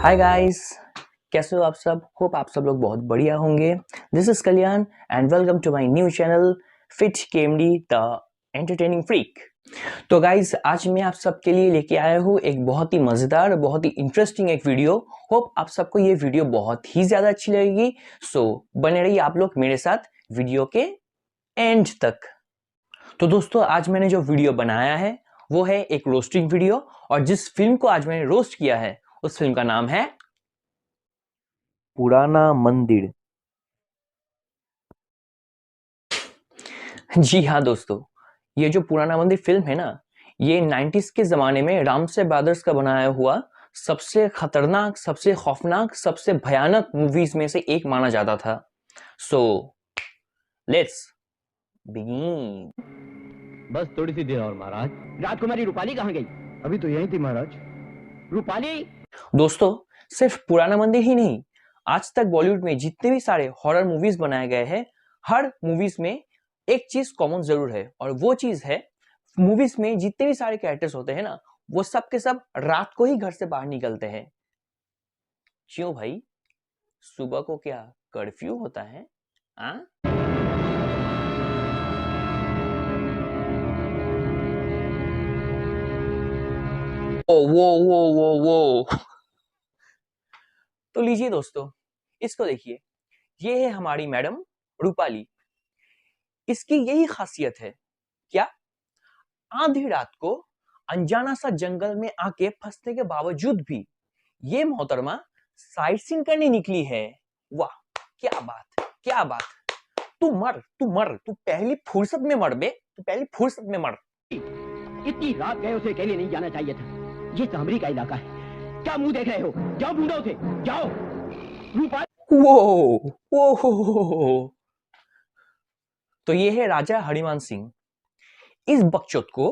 Hi guys, कैसे हो आप सब। होप आप सब लोग बहुत बढ़िया होंगे। This is Kalyan and welcome to my new channel fit KMD the entertaining freak. तो गाइस, आज मैं आप सबके लिए लेके आया हूँ एक बहुत ही मजेदार, बहुत ही इंटरेस्टिंग एक वीडियो। होप आप सबको ये वीडियो बहुत ही ज्यादा अच्छी लगेगी। सो बने रहिए आप लोग मेरे साथ वीडियो के एंड तक। तो दोस्तों, आज मैंने जो वीडियो बनाया है वो है एक रोस्टिंग वीडियो, और जिस फिल्म को आज मैंने रोस्ट किया है उस फिल्म का नाम है पुराना मंदिर। जी हाँ दोस्तों, ये जो पुराना मंदिर फिल्म है ना, ये 90s के जमाने में रामसे ब्रदर्स का बनाया हुआ सबसे खतरनाक, सबसे खौफनाक, सबसे भयानक मूवीज में से एक माना जाता था। So let's begin. बस थोड़ी सी देर और महाराज। राजकुमारी रूपाली कहाँ गई? अभी तो यही थी महाराज। रूपाली? दोस्तों, सिर्फ पुराना मंदिर ही नहीं, आज तक बॉलीवुड में जितने भी सारे हॉरर मूवीज बनाए गए हैं, हर मूवीज में एक चीज कॉमन जरूर है, और वो चीज है मूवीज में जितने भी सारे कैरेक्टर्स होते हैं ना, वो सब के सब रात को ही घर से बाहर निकलते हैं। क्यों भाई, सुबह को क्या कर्फ्यू होता है? आ? वो तो लीजिए दोस्तों, इसको देखिए, ये है हमारी मैडम रूपाली। इसकी यही खासियत है क्या, आधी रात को अनजाना सा जंगल में आके फंसने के बावजूद भी ये मोहतरमा साइट सीन करने निकली है। वाह, क्या बात, क्या बात। तू मर, तू मर, तू पहली फुर्सत में मर बे, तू पहली फुर्सत में मर। इतनी रात गए, उसे अकेले नहीं जाना चाहिए था। ये सामरी का इलाका है। क्या मुंह देख रहे हो? जाओ ढूंढो उसे, जाओ। रूपाली। वो तो ये है राजा हरिमान सिंह। इस बकचोद को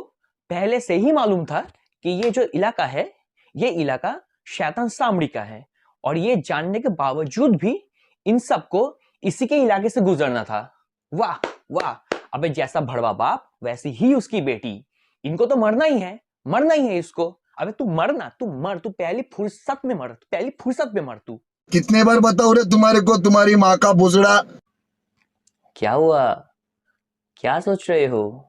पहले से ही मालूम था कि ये जो इलाका है, ये इलाका शैतान सामड़ी का है, और ये जानने के बावजूद भी इन सबको इसी के इलाके से गुजरना था। वाह वाह, अबे जैसा भड़वा बाप वैसी ही उसकी बेटी, इनको तो मरना ही है, मरना ही है इसको। अबे तू मरना, तू मर, तू पहली फुर्सत में मर, पहली फुर्सत में मर तू। कितने बार बताओ रे तुम्हारे को, तुम्हारी माँ का भुसड़ा। क्या हुआ, क्या सोच रहे हो?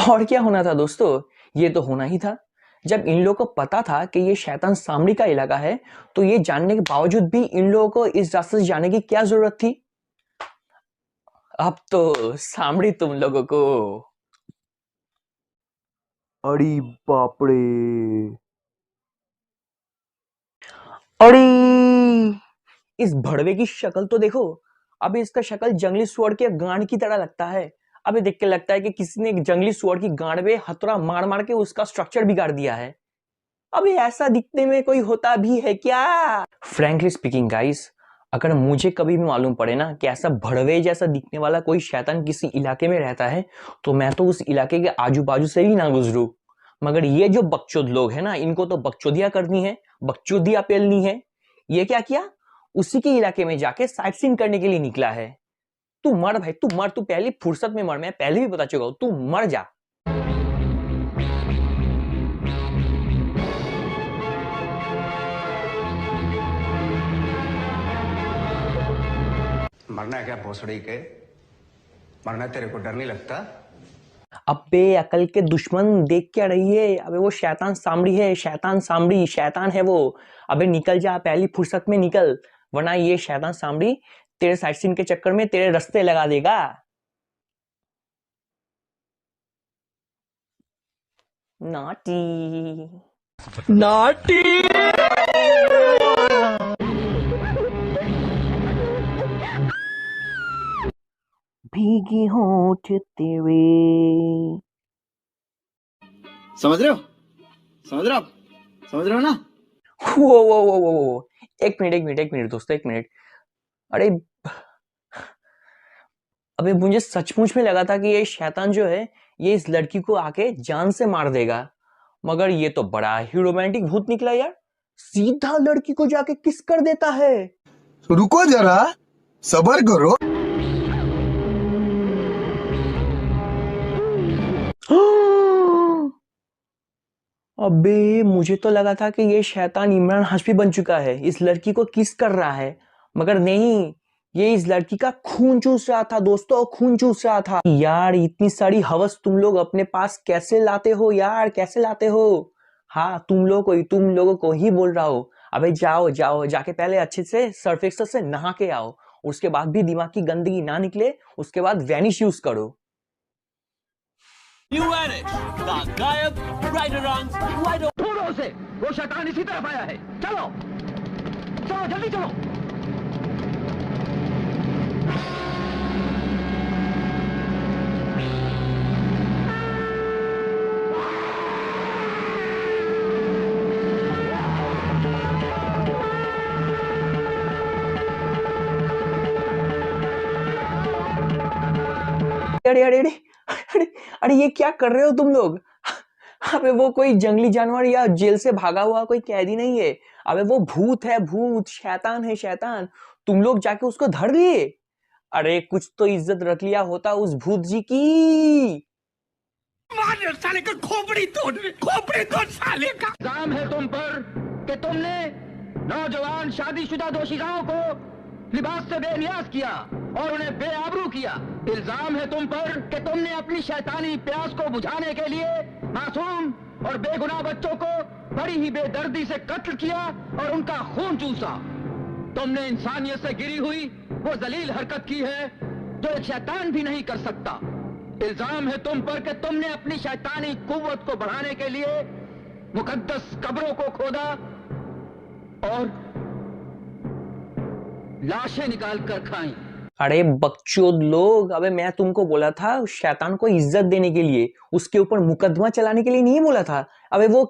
और क्या होना था दोस्तों, ये तो होना ही था। जब इन लोगों को पता था कि ये शैतान सामड़ी का इलाका है, तो ये जानने के बावजूद भी इन लोगों को इस रास्ते से जाने की क्या जरूरत थी? अब तो सामड़ी तुम लोगों को। अरे बाप रे, अरे इस भड़वे की शक्ल तो देखो। अब इसका शक्ल जंगली सुअर के गांड की तरह लगता है। अभी देख के लगता है कि किसी ने जंगली सुअर की गांड में हथौड़ा मार मार के उसका स्ट्रक्चर बिगाड़ दिया है। अभी ऐसा दिखने में कोई होता भी है क्या? फ्रैंकली स्पीकिंग गाइस, अगर मुझे कभी भी मालूम पड़े ना कि ऐसा भड़वे जैसा दिखने वाला कोई शैतान किसी इलाके में रहता है, तो मैं तो उस इलाके के आजू बाजू से ही ना गुजरूं। मगर ये जो बकचोद लोग हैं ना, इनको तो बकचोदियां करनी है, बकचोदियां पेलनी है। ये क्या किया, उसी के इलाके में जाके साइट सीन करने के लिए निकला है। तू मर भाई, तू मर, तू पहली फुर्सत में मर। मैं पहले भी बता चुका हूं, तू मर जा। मरना है क्या भोसड़ी के? मरना तेरे को डर नहीं लगता? अबे अकल के दुश्मन, देख क्या रही है? अबे वो शैतान सामड़ी है, शैतान सामड़ी, शैतान है वो। अबे निकल जा, पहली फुर्सत में निकल, वरना ये शैतान सामड़ी तेरे साइट सीन के चक्कर में तेरे रास्ते लगा देगा। Naughty naughty. भीगी होठ तेरे। समझ रहे हो, समझ रहे हो, समझ रहे हो ना? वो एक मिनट दोस्तों, एक मिनट। अरे अबे मुझे सचमुच में लगा था कि ये शैतान जो है ये इस लड़की को आके जान से मार देगा, मगर ये तो बड़ा ही रोमांटिक भूत निकला यार। सीधा लड़की को जाके किस कर देता है। रुको जरा, सबर करो। अबे मुझे तो लगा था कि ये शैतान इमरान हाशमी बन चुका है, इस लड़की को किस कर रहा है, मगर नहीं, ये इस लड़की का खून चूस रहा था दोस्तों, खून चूस रहा था। यार इतनी सारी हवस तुम लोग अपने पास कैसे लाते हो यार, कैसे लाते हो? हाँ तुम लोगों को ही बोल रहा हो। अबे जाओ जाओ, जाके पहले अच्छे से सर्फ एक्सेल से नहा के आओ, उसके बाद भी दिमाग की गंदगी ना निकले, उसके बाद वैनिश यूज करो। ढूंढो उसे, वो शैतान इसी तरफ आया है। चलो चलो जल्दी चलो। अरे अरे अरे अरे अरे ये क्या कर रहे हो तुम लोग? अबे वो कोई जंगली जानवर या जेल से भागा हुआ कोई कैदी नहीं है, अबे वो भूत है, भूत, शैतान है, शैतान। तुम लोग जाके उसको धर लिए। अरे कुछ तो इज्जत रख लिया होता उस भूत जी की। इल्जाम है तुम पर कि तुमने नौजवान शादीशुदा दोषिताओं को लिबास से बेनियाज किया और उन्हें बेआबरू किया। इल्जाम है तुम पर कि तुमने अपनी शैतानी प्यास को बुझाने के लिए मासूम और बेगुनाह बच्चों को बड़ी ही बेदर्दी से कत्ल किया और उनका खून चूसा। तुमने इंसानियत से गिरी हुई वो जलील हरकत की है जो एक शैतान भी नहीं कर सकता। इल्जाम है तुम पर कि तुमने अपनी शैतानी कुव्वत को बढ़ाने के लिए मुकद्दस कब्रों को खोदा और लाशें निकाल कर खाई। अरे बकचोद लोग, अबे मैं तुमको बोला था शैतान को इज्जत देने के लिए, उसके ऊपर मुकदमा चलाने के लिए नहीं बोला था। अबे वो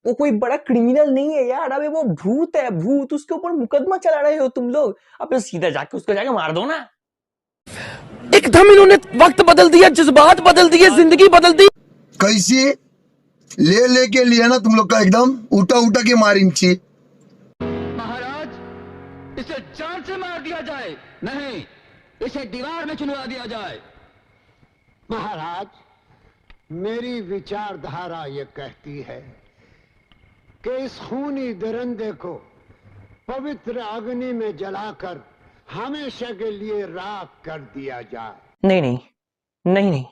कोई बड़ा क्रिमिनल नहीं है यार, अबे वो भूत है, भूत, उसके ऊपर मुकदमा चला रहे हो तुम लोग। अबे सीधा जाके उसको जाके मार दो ना। एकदम इन्होंने वक्त बदल दिया, जज्बात बदल दिए, जिंदगी बदल दी। कैसी ले लेके लिया ना तुम लोग का, एकदम उठा उठा के मारिंची। महाराज इसे जान से मार दिया जाए, नहीं इसे दीवार में चुनवा दिया जाए। महाराज, मेरी विचारधारा ये कहती है कि इस खूनी दरिंदे को पवित्र अग्नि में जलाकर हमेशा के लिए राख कर दिया जाए। नहीं नहीं नहीं नहीं,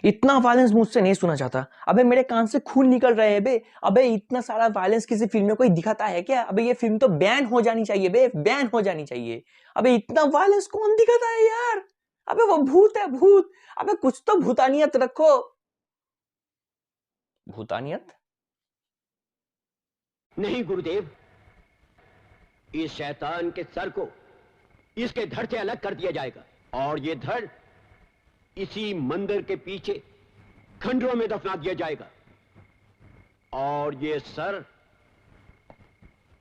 इतना वायलेंस मुझसे नहीं सुना चाहता। अबे मेरे कान से खून निकल रहे हैं बे। अबे इतना सारा वायलेंस किसी फिल्म में कोई दिखाता है क्या? अबे ये फिल्म तो बैन हो जानी चाहिए बे, बैन हो जानी चाहिए। अबे इतना वायलेंस कौन दिखाता है यार? अबे वो भूत है, भूत। अबे कुछ तो भूतानियत रखो। भूतानियत? नहीं गुरुदेव, इस शैतान के सर को इसके धड़ से अलग कर दिया जाएगा और ये धड़ इसी मंदिर के पीछे खंडरों में दफना दिया जाएगा और ये सर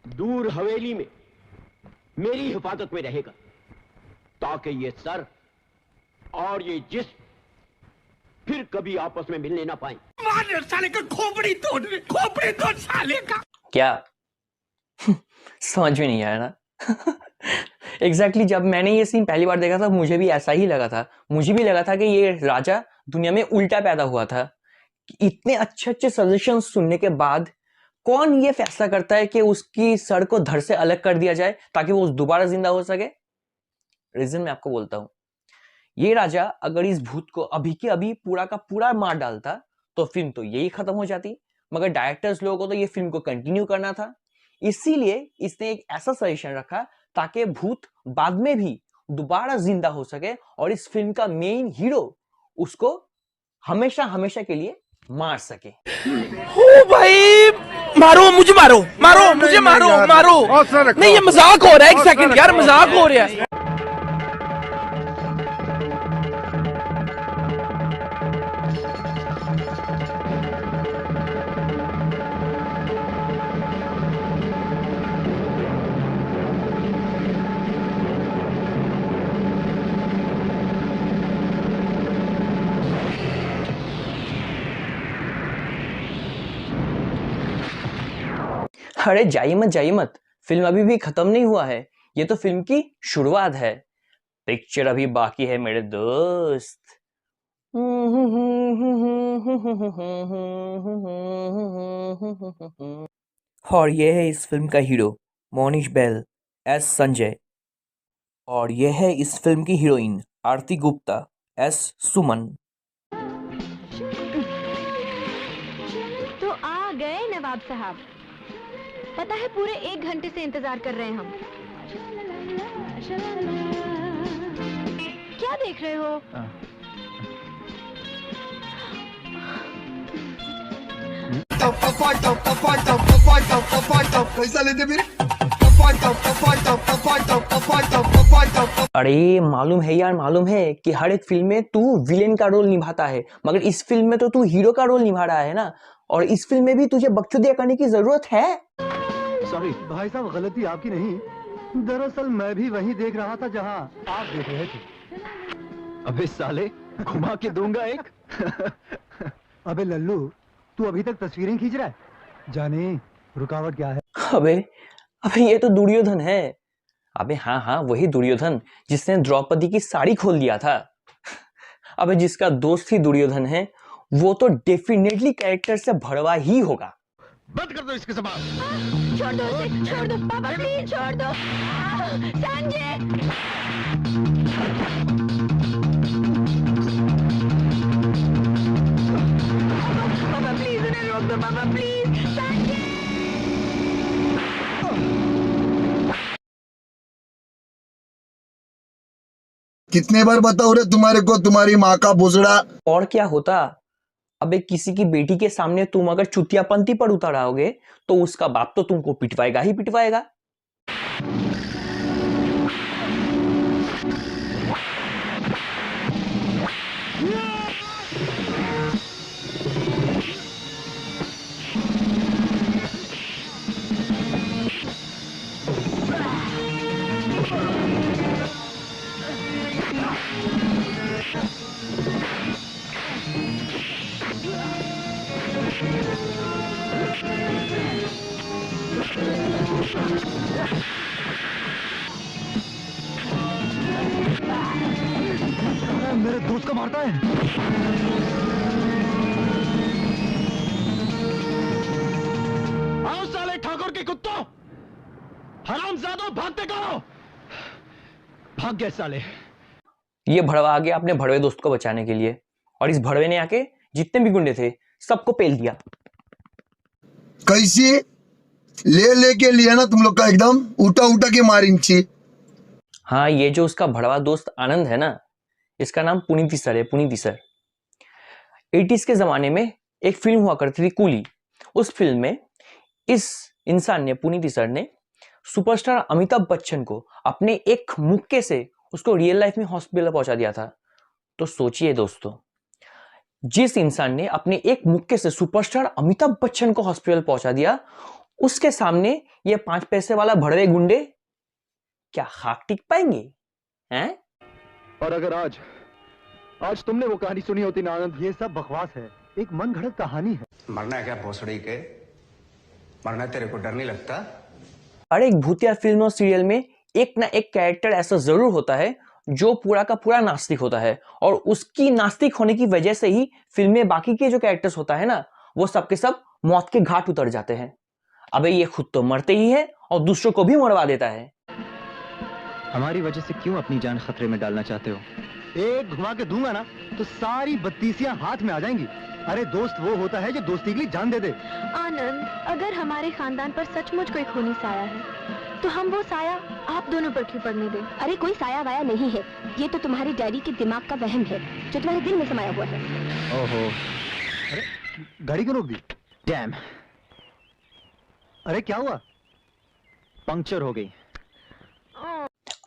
दूर हवेली में मेरी हिफाजत में रहेगा ताकि ये सर और ये जिस्म फिर कभी आपस में मिलने ना पाए। साले का खोपड़ी तोड़ साले का। क्या? समझ में नहीं आया ना। एग्जैक्टली जब मैंने ये सीन पहली बार देखा था मुझे भी ऐसा ही लगा था। मुझे भी लगा था कि ये राजा दुनिया में उल्टा पैदा हुआ था। इतने अच्छे अच्छे सजेशंस सुनने के बाद कौन ये फैसला करता है कि उसकी सर को धड़ से अलग कर दिया जाए ताकि वो दोबारा जिंदा हो सके? रीजन मैं आपको बोलता हूं। ये राजा अगर इस भूत को अभी के अभी पूरा का पूरा मार डालता तो फिल्म तो यही खत्म हो जाती, मगर डायरेक्टर्स लोगों को तो ये फिल्म को कंटिन्यू करना था। इसीलिए इसने एक ऐसा सजेशन रखा ताकि भूत बाद में भी दोबारा जिंदा हो सके और इस फिल्म का मेन हीरो उसको हमेशा हमेशा के लिए मार सके। ओ भाई, मारो मुझे, मारो मारो मुझे, मारो मारो। नहीं ये मजाक हो रहा है, एक सेकंड यार, मजाक हो रहा है। अरे जाइए मत, फिल्म अभी भी खत्म नहीं हुआ है। ये तो फिल्म की शुरुआत है, पिक्चर अभी बाकी है मेरे दोस्त। और ये है इस फिल्म का हीरो मोनिश बैल एस संजय, और यह है इस फिल्म की हीरोइन आरती गुप्ता एस सुमन। तो आ गए नवाब साहब। पता है पूरे 1 घंटे से इंतजार कर रहे हैं हम। क्या देख रहे हो? पैसा लेते फिर। अरे मालूम है यार, मालूम है कि हर एक फिल्म में तू विलेन का रोल निभाता है, मगर इस फिल्म में तो तू हीरो का रोल निभा रहा है ना। और इस फिल्म में भी तुझे बकचोदिया करने की जरूरत है? सॉरी भाई साहब, गलती आपकी नहीं, दरअसल मैं भी वही देख रहा था जहां आप देख रहे थे। अबे साले, घुमा के दूंगा एक। अबे लल्लू, तू अभी तक तस्वीरें खींच रहा है, जाने रुकावट क्या है? अबे अबे ये तो दुर्योधन है। अबे हाँ हाँ, वही दुर्योधन जिसने द्रौपदी की साड़ी खोल दिया था। अबे जिसका दोस्त ही दुर्योधन है, वो तो डेफिनेटली कैरेक्टर से भड़वा ही होगा। बंद कर दो इसके जबान। छोड़ दो उसे, छोड़ दो पापा, प्लीज छोड़ दो। संजय, पापा प्लीज उन्हें रोक दो, पापा प्लीज। संजय, कितने बार बताओ रे तुम्हारे को, तुम्हारी माँ का भोसड़ा। और क्या होता? अबे किसी की बेटी के सामने तुम अगर चुतियापंती पर उतर आओगे तो उसका बाप तो तुमको पिटवाएगा ही पिटवाएगा। मेरे दोस्त को मारता है। आओ साले ठाकुर के कुत्तों, हरामजादों, भागते करो। भाग गए साले। ये भड़वा आ गया अपने भड़वे दोस्त को बचाने के लिए, और इस भड़वे ने आके जितने भी गुंडे थे सबको पेल दिया। कैसी ले के लिया ना तुम लोग का, एकदम उठा उठा के मारिंची। हाँ, ये जो उसका भड़वा दोस्त आनंद है ना, इसका नाम पुनीति सर है, पुनीति सर। 80s के जमाने में एक फिल्म हुआ करती थी कूली। उस फिल्म में इस इंसान ने, पुनीति सर ने, सुपरस्टार अमिताभ बच्चन को अपने एक मुक्के से उसको रियल लाइफ में हॉस्पिटल पहुंचा दिया था। तो सोचिए दोस्तों, जिस इंसान ने अपने एक मुक्के से सुपरस्टार अमिताभ बच्चन को हॉस्पिटल पहुंचा दिया, उसके सामने ये 5 पैसे वाला भड़वे गुंडे क्या खाक टिक पाएंगे? हैं? और अगर आज तुमने वो कहानी सुनी होती ना आनंद, ये सब बकवास है, एक मन घड़त कहानी है। मरना है क्या भोसड़ी के? मरना है, तेरे को डर नहीं लगता? अरे एक भूतिया फिल्म और सीरियल में एक ना एक कैरेक्टर ऐसा जरूर होता है जो पूरा का पूरा नास्तिक होता है, और उसकी नास्तिक होने की वजह से ही फिल्म में बाकी के जो कैरेक्टर्स होता है ना, वो सबके सब मौत के घाट उतर जाते हैं। अबे ये खुद तो मरते ही है और दूसरों को भी मरवा देता है। हमारी वजह से क्यों अपनी जान खतरे में डालना चाहते हो? एक घुमा के दूंगा ना तो सारी बत्तीसियां हाथ में आ जाएंगी। अरे दोस्त वो होता है जो दोस्ती के लिए जान दे दे। आनंद, अगर हमारे खानदान पर सचमुच कोई खूनी साया है, तो हम वो साया आप दोनों पर क्यों पड़ने दें? अरे कोई साया वाया नहीं है, ये तो तुम्हारे डैडी के दिमाग का वहम है जो तुम्हारे दिल में समाया हुआ है। ओहो, अरे गाड़ी क्यों रोक दी? डैम, अरे क्या हुआ? पंक्चर हो गई।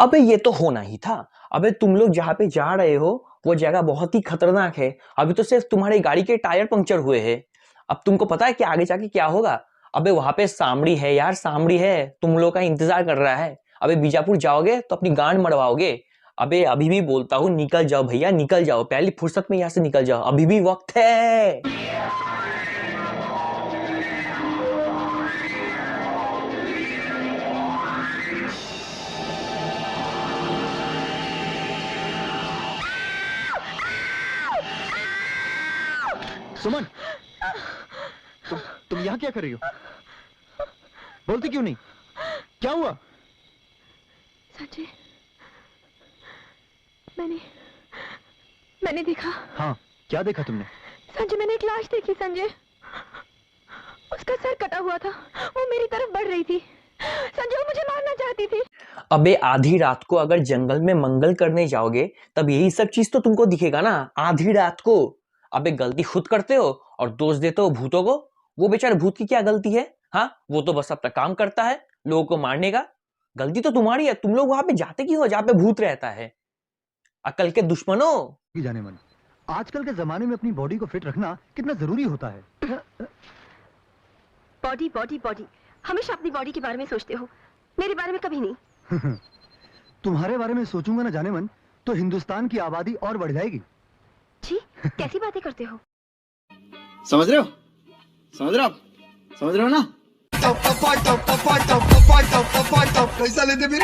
अबे ये तो होना ही था। अबे तुम लोग जहाँ पे जा रहे हो वो जगह बहुत ही खतरनाक है। अभी तो सिर्फ तुम्हारी गाड़ी के टायर पंक्चर हुए हैं, अब तुमको पता है कि आगे जाके क्या होगा? अबे वहां पे सामड़ी है यार, सामड़ी है, तुम लोग का इंतजार कर रहा है। अबे बीजापुर जाओगे तो अपनी गांड मरवाओगे। अबे अभी भी बोलता हूँ, निकल जाओ भैया, निकल जाओ, पहली फुर्सत में यहाँ से निकल जाओ, अभी भी वक्त है। सुमन, तुम यहाँ क्या कर रही हो? बोलती क्यों नहीं? क्या हुआ? संजय, मैंने देखा। हाँ, क्या देखा तुमने? संजय, मैंने एक लाश देखी। संजय, उसका सर कटा हुआ था, वो मेरी तरफ बढ़ रही थी। संजय, वो मुझे मारना चाहती थी। अबे आधी रात को अगर जंगल में मंगल करने जाओगे तब यही सब चीज तो तुमको दिखेगा ना, आधी रात को। अबे गलती खुद करते हो और दोष देते हो भूतों को। वो बेचारे भूत की क्या गलती है? हाँ, वो तो बस अपना काम करता है लोगों को मारने का। गलती तो तुम्हारी है, तुम लोग वहां पे जाते क्यों हो जहाँ पे भूत रहता है? अकल के दुश्मनों। जाने मन, आजकल के जमाने में अपनी बॉडी को फिट रखना कितना जरूरी होता है। बॉडी बॉडी बॉडी, हमेशा अपनी बॉडी के बारे में सोचते हो, मेरे बारे में कभी नहीं। तुम्हारे बारे में सोचूंगा ना जाने मन, तो हिंदुस्तान की आबादी और बढ़ जाएगी। जी, कैसी बातें करते हो? समझ रहे हो? समझ रहे हो आप? समझ रहे हो ना? कैसा लेते फिर?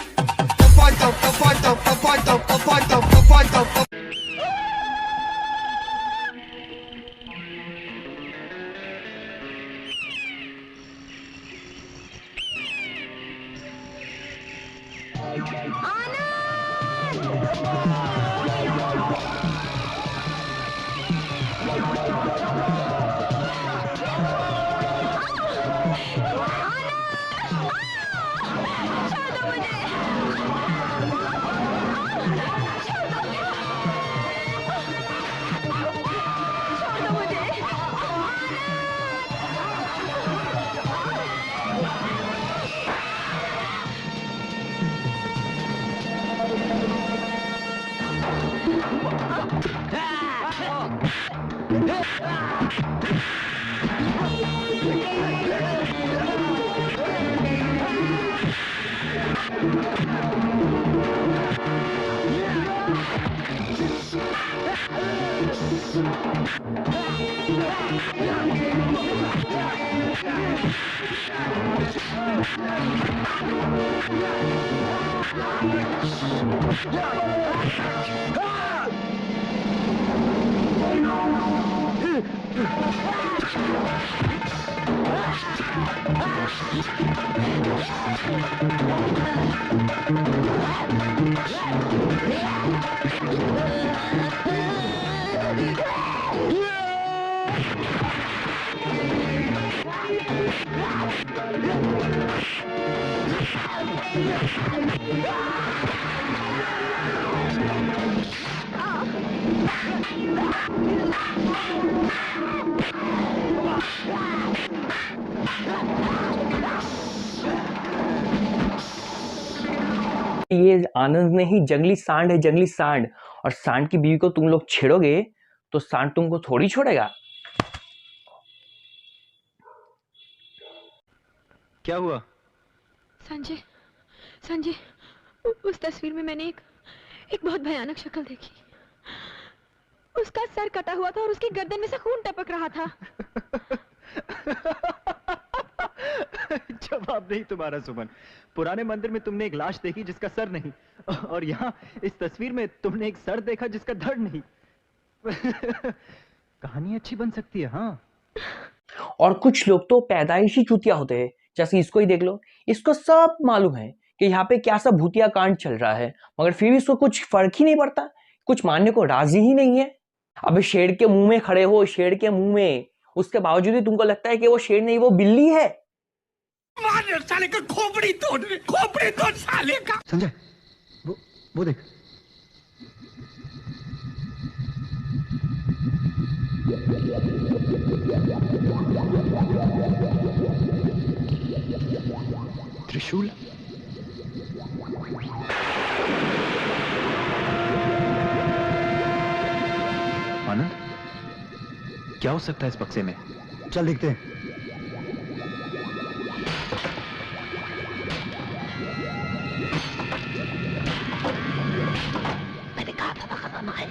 ये आनंद नहीं, जंगली सांड है, जंगली सांड। और सांड की बीवी को तुम लोग छेड़ोगे तो सांड तुमको थोड़ी छोड़ेगा। क्या हुआ? संजय, संजय, उस तस्वीर में मैंने एक बहुत भयानक शक्ल देखी। उसका सर कटा हुआ था और उसकी गर्दन में से खून टपक रहा था। जवाब नहीं तुम्हारा सुमन। पुराने मंदिर में तुमने एक लाश देखी जिसका सर नहीं, और यहाँ इस तस्वीर में तुमने एक सर देखा जिसका धड़ नहीं। कहानी अच्छी बन सकती है। हाँ, और कुछ लोग तो पैदाइशी चूतिया होते हैं, जैसे इसको ही देख लो। इसको सब मालूम है कि यहाँ पे क्या सब भूतिया कांड चल रहा है, मगर फिर भी इसको कुछ फर्क ही नहीं पड़ता, कुछ मानने को राजी ही नहीं है। अब शेर के मुंह में खड़े हो, शेर के मुंह में, उसके बावजूद भी तुमको लगता है कि वो शेर नहीं, वो बिल्ली है। मार साले का खोपड़ी तोड़ साले का। संजय, वो देख। त्रिशूल। आनंद, क्या हो सकता है इस बक्से में? चल देखते हैं। मैंने कहा था ना खतरनाक है।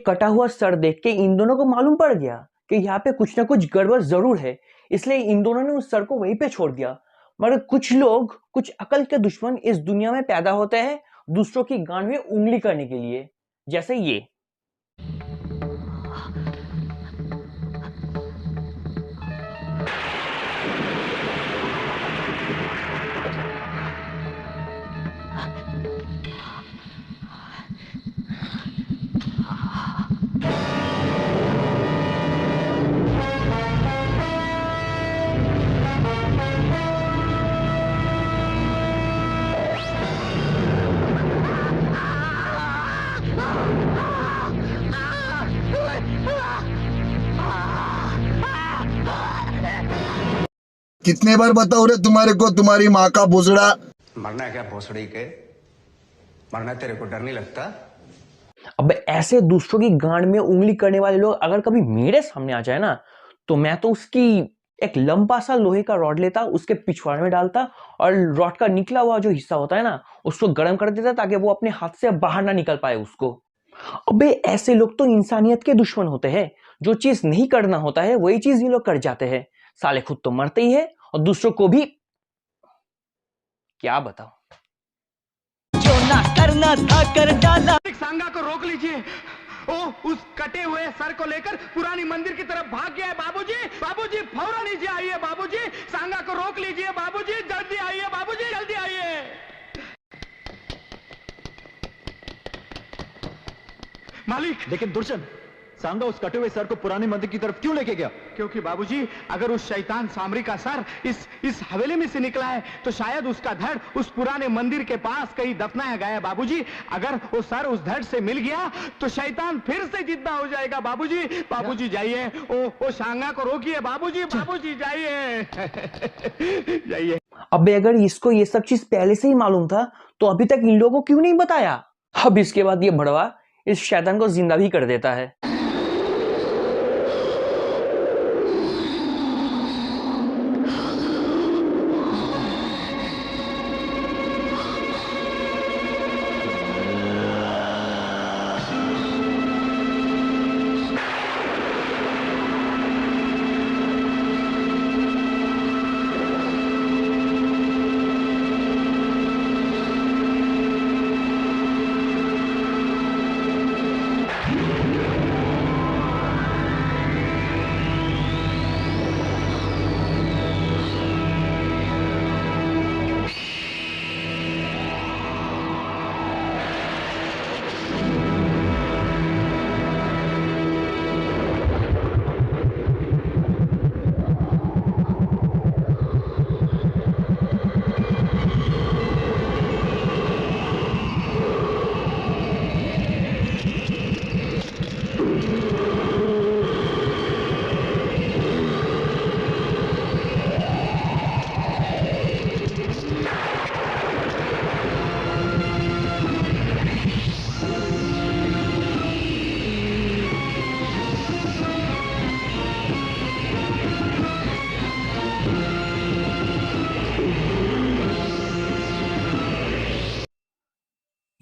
कटा हुआ सर देख के इन दोनों को मालूम पड़ गया कि यहाँ पे कुछ ना कुछ गड़बड़ जरूर है, इसलिए इन दोनों ने उस सर को वहीं पे छोड़ दिया। मगर कुछ लोग, कुछ अकल के दुश्मन इस दुनिया में पैदा होते हैं दूसरों की गांड में उंगली करने के लिए, जैसे ये। कितने बार बताओ रे तुम्हारे को, तुम्हारी माँ का भोसड़ा। मरना है क्या भोसड़ी के? मरना तेरे को डर नहीं लगता? अब ऐसे दूसरों की गांड में उंगली करने वाले लोग अगर कभी मेरे सामने आ जाए ना, तो मैं तो उसकी एक लंबा सा लोहे का रॉड लेता, उसके पिछवाड़े में डालता और रॉड का निकला हुआ जो हिस्सा होता है ना, उसको गर्म कर देता ताकि वो अपने हाथ से बाहर ना निकल पाए उसको। अबे ऐसे लोग तो इंसानियत के दुश्मन होते हैं। जो चीज नहीं करना होता है वही चीज ये लोग कर जाते हैं। साले खुद तो मरते ही है और दूसरों को भी क्या बताओ। जो ना करना था कर डाला। सांगा को रोक लीजिए, ओ उस कटे हुए सर को लेकर पुरानी मंदिर की तरफ भाग गया है। बाबूजी, बाबूजी फौरन नीचे आइए। बाबूजी, सांगा को रोक लीजिए। बाबूजी जल्दी आइए। बाबूजी जल्दी आइए। मालिक, लेकिन दुर्जन, सांगा उस कटे हुए सर को पुराने मंदिर की तरफ क्यों लेके गया? क्योंकि बाबूजी अगर उस शैतान सामरी का सर इस हवेली में से निकला है तो शायद उसका धड़ उस पुराने मंदिर के पास कहीं दफनाया गया है। बाबूजी अगर वो सर उस धड़ से मिल गया तो शैतान फिर से जिंदा हो जाएगा। बाबूजी, बाबूजी जाइए, ओ सांगा को रोकिए। बाबूजी, बाबूजी जाइए। जाइए। अबे अगर इसको ये सब चीज पहले से ही मालूम था तो अभी तक इन लोगों को क्यों नहीं बताया? अब इसके बाद ये भड़वा इस शैतान को जिंदा भी कर देता है।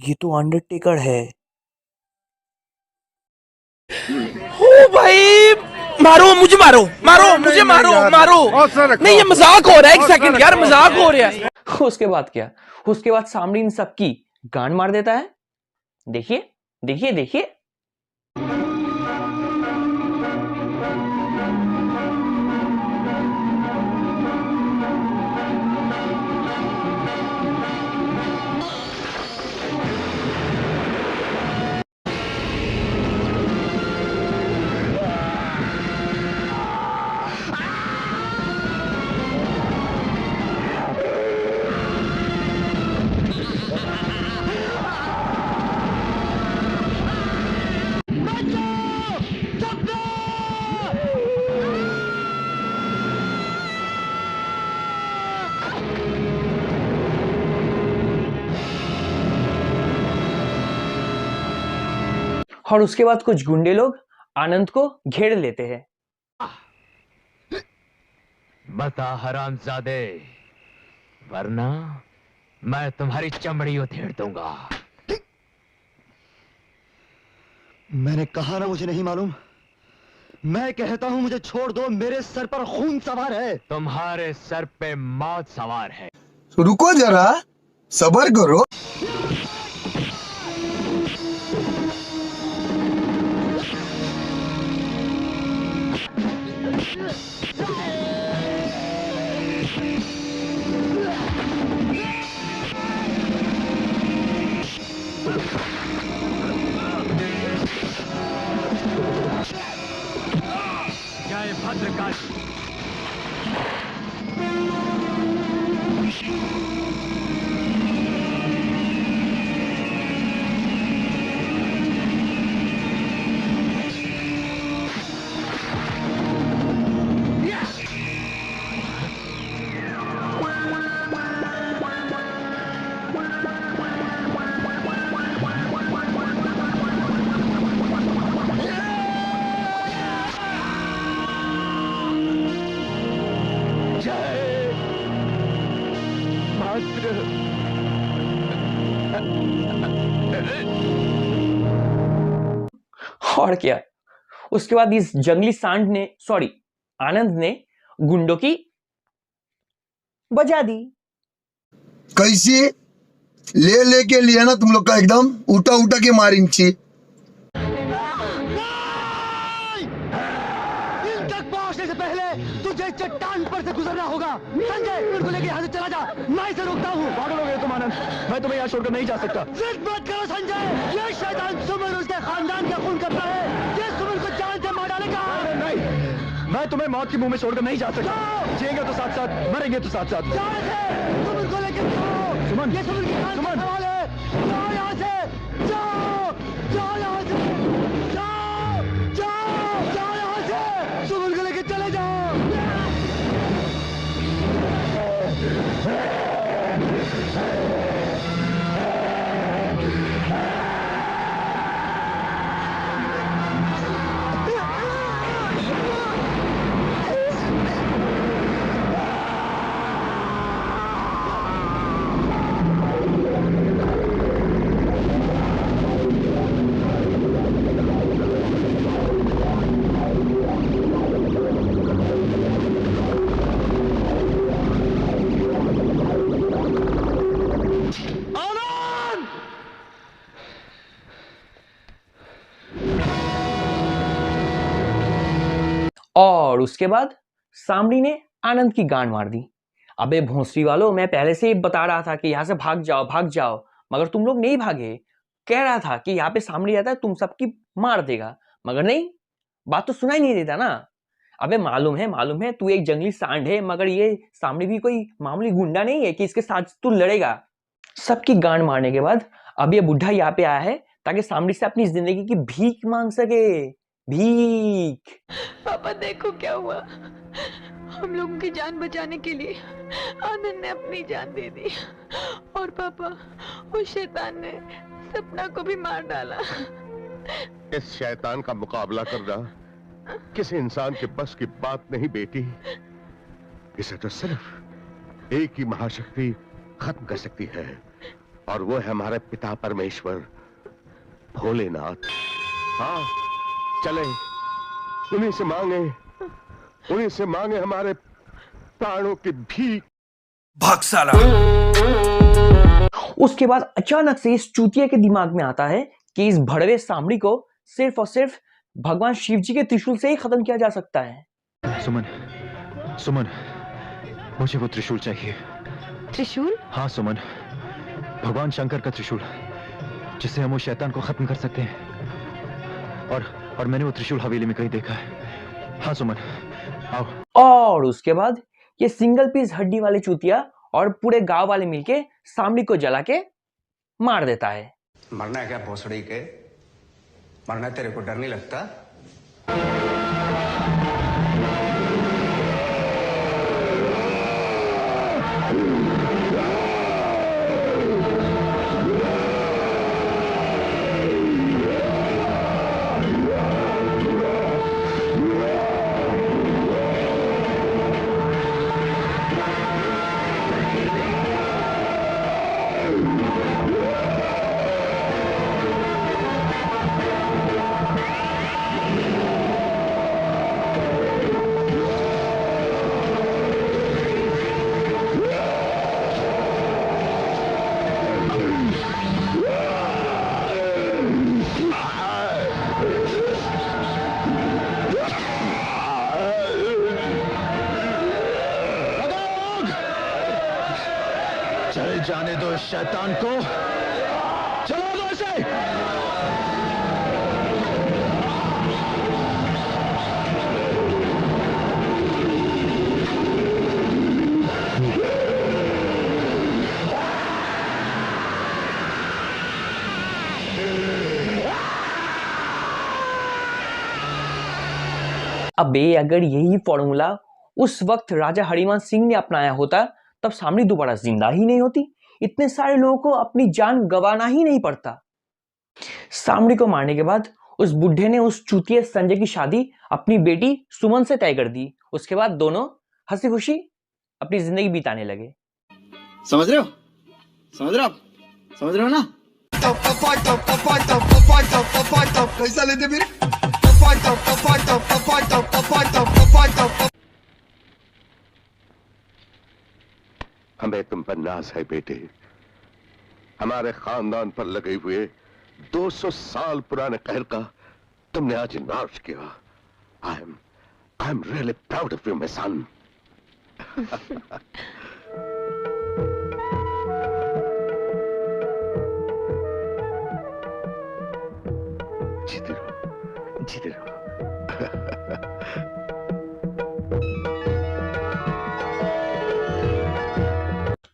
ये तो अंडरटेकर है। ओ भाई, मारो मुझे, मारो मारो मुझे, मारो मारो। नहीं ये मजाक हो रहा है, एक सेकंड यार, मजाक हो रहा है। उसके बाद क्या? उसके बाद सामने इन सबकी गांड मार देता है। देखिए देखिए देखिए। और उसके बाद कुछ गुंडे लोग आनंद को घेर लेते हैं। बता हरामजादे, वरना मैं तुम्हारी चमड़ी उधेड़ दूंगा। मैंने कहा ना मुझे नहीं मालूम। मैं कहता हूँ मुझे छोड़ दो, मेरे सर पर खून सवार है। तुम्हारे सर पे मौत सवार है। रुको जरा, सबर करो। जय भद्रकाली। और क्या, उसके बाद इस जंगली सांड ने आनंद ने गुंडों की बजा दी। कैसी ले लेके लिया ना तुम लोग का एकदम उठा उठा के मारेंगे। इन तक पहुंचने से पहले तुझे चट्टान पर से गुजरना होगा। संजय, इनको लेके यहाँ से चला जा, मैं इसे रोकता हूँ। पागल हो गए तुम आनंद, मैं तुम्हें यहाँ छोड़कर नहीं जा सकता। जिद मत करो संजय, ये शैतान सुमन उसके खानदान का खून करता है, ये सुमन को जान से मार डालेगा। नहीं, मैं तुम्हें मौत के मुंह में छोड़कर नहीं जा सकता। जिएंगे तो साथ साथ, मरेंगे तो साथ साथ। सुमन को लेके जाओ। सुमन, ये सुमन की जान का सवाल है। जाओ यहाँ से, जाओ, जाओ यहाँ से, जाओ, जाओ, जाओ यहाँ से, सुमन को लेके चले जाओ। और उसके बाद सामड़ी ने आनंद की गांड मार दी। अबे भोंसरी वालों, मैं पहले से ही बता रहा था कि यहाँ से भाग जाओ, मगर तुम लोग नहीं भागे। कह रहा था कि यहाँ पे सामड़ी आता है तुम सबकी मार देगा, मगर नहीं, बात तो सुनाई नहीं देता ना। अबे मालूम है तू एक जंगली सांड है, मगर ये सामड़ी भी कोई मामूली गुंडा नहीं है कि इसके साथ तू लड़ेगा। सबकी गांड मारने के बाद अब ये बुढ़ा यहाँ पे आया है ताकि सामड़ी से अपनी जिंदगी की भीख मांग सके। भीख। पापा देखो क्या हुआ, हम लोगों की जान बचाने के लिए आनंद ने अपनी जान दे दी, और पापा उस शैतान ने सपना को भी मार डाला। इस शैतान का मुकाबला करना किसी इंसान के बस की बात नहीं बेटी। इसे तो सिर्फ एक ही महाशक्ति खत्म कर सकती है, और वो है हमारे पिता परमेश्वर भोलेनाथ। हाँ, चले उन्हीं से मांगे हमारे प्राणों की भीख। भाग साला। उसके बाद अचानक से इस चूतिया के दिमाग में आता है कि इस भड़वे सामड़ी को सिर्फ और सिर्फ भगवान शिव जी के त्रिशूल से ही खत्म किया जा सकता है। सुमन, मुझे वो त्रिशूल चाहिए। त्रिशूल? हाँ सुमन, भगवान शंकर का त्रिशूल, जिससे हम उस शैतान को खत्म कर सकते हैं। और मैंने वो त्रिशूल हवेली में कहीं देखा है। हाँ सुमन, आओ। और उसके बाद ये सिंगल पीस हड्डी वाले चूतिया और पूरे गांव वाले मिलके सामड़ी को जला के मार देता है। मरना है क्या भोसड़ी के? मरना तेरे को डर नहीं लगता? चल जाने दो इस शैतान को, चलो दो इसे। अबे अगर यही फॉर्मूला उस वक्त राजा हरिमान सिंह ने अपनाया होता तब सामरी दोबारा जिंदा ही नहीं होती। इतने सारे लोगों को अपनी जान गंवाना ही नहीं पड़ता। सामरी को मारने के बाद उस बुढ़े ने उस चूतिया संजय की शादी अपनी बेटी सुमन से तय कर दी। उसके बाद दोनों हंसी खुशी अपनी जिंदगी बिताने लगे। समझ रहे हो? समझ रहे हो आप? समझ रहे हो ना? कैसा लेते फिर? हमें तुम पर नाज है बेटे। हमारे खानदान पर लगे हुए 200 साल पुराने कहर का तुमने आज नाश किया। I am really proud of you my son. जीते रहो, जीते रहो।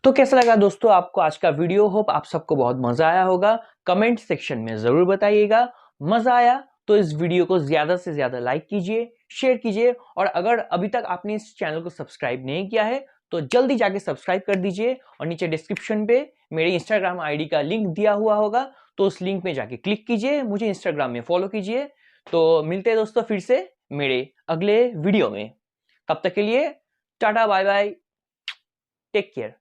तो कैसा लगा दोस्तों आपको आज का वीडियो? होप आप सबको बहुत मजा आया होगा। कमेंट सेक्शन में जरूर बताइएगा। मजा आया तो इस वीडियो को ज्यादा से ज्यादा लाइक कीजिए, शेयर कीजिए, और अगर अभी तक आपने इस चैनल को सब्सक्राइब नहीं किया है तो जल्दी जाके सब्सक्राइब कर दीजिए। और नीचे डिस्क्रिप्शन पे मेरे इंस्टाग्राम आईडी का लिंक दिया हुआ होगा, तो उस लिंक में जाके क्लिक कीजिए, मुझे इंस्टाग्राम में फॉलो कीजिए। तो मिलते हैं दोस्तों फिर से मेरे अगले वीडियो में। तब तक के लिए tata bye bye, take care.